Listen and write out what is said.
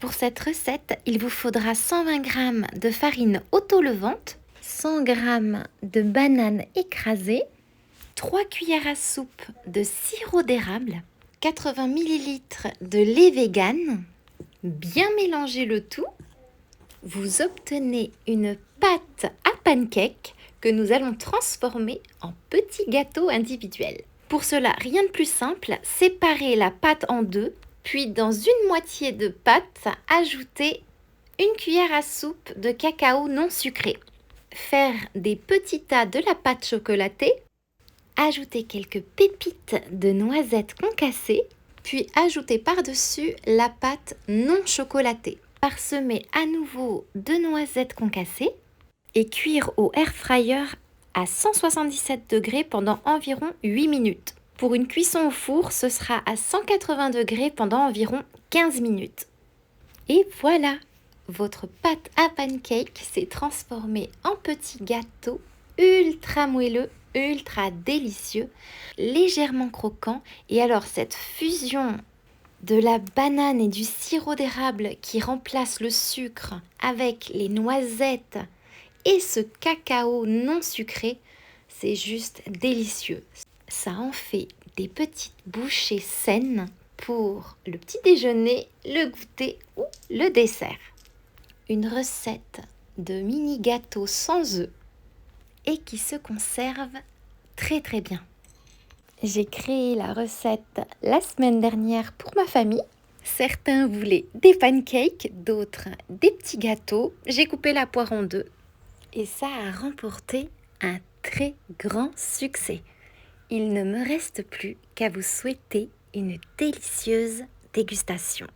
Pour cette recette, il vous faudra 120 g de farine auto-levante, 100 g de bananes écrasées, 3 cuillères à soupe de sirop d'érable, 80 ml de lait vegan. Bien mélanger le tout, vous obtenez une pâte à pancake que nous allons transformer en petits gâteaux individuels. Pour cela, rien de plus simple, séparer la pâte en deux, puis dans une moitié de pâte, ajouter une cuillère à soupe de cacao non sucré. Faire des petits tas de la pâte chocolatée, ajouter quelques pépites de noisettes concassées, puis ajouter par-dessus la pâte non chocolatée. Parsemer à nouveau de noisettes concassées et cuire au air fryer à 177 degrés pendant environ 8 minutes. Pour une cuisson au four, ce sera à 180 degrés pendant environ 15 minutes. Et voilà, votre pâte à pancake s'est transformée en petit gâteau ultra moelleux, ultra délicieux, légèrement croquant. Et alors cette fusion de la banane et du sirop d'érable qui remplace le sucre avec les noisettes et ce cacao non sucré, c'est juste délicieux. Ça en fait des petites bouchées saines pour le petit déjeuner, le goûter ou le dessert. Une recette de mini gâteaux sans œufs et qui se conserve très très bien. J'ai créé la recette la semaine dernière pour ma famille. Certains voulaient des pancakes, d'autres des petits gâteaux. J'ai coupé la poire en deux et ça a remporté un très grand succès. Il ne me reste plus qu'à vous souhaiter une délicieuse dégustation.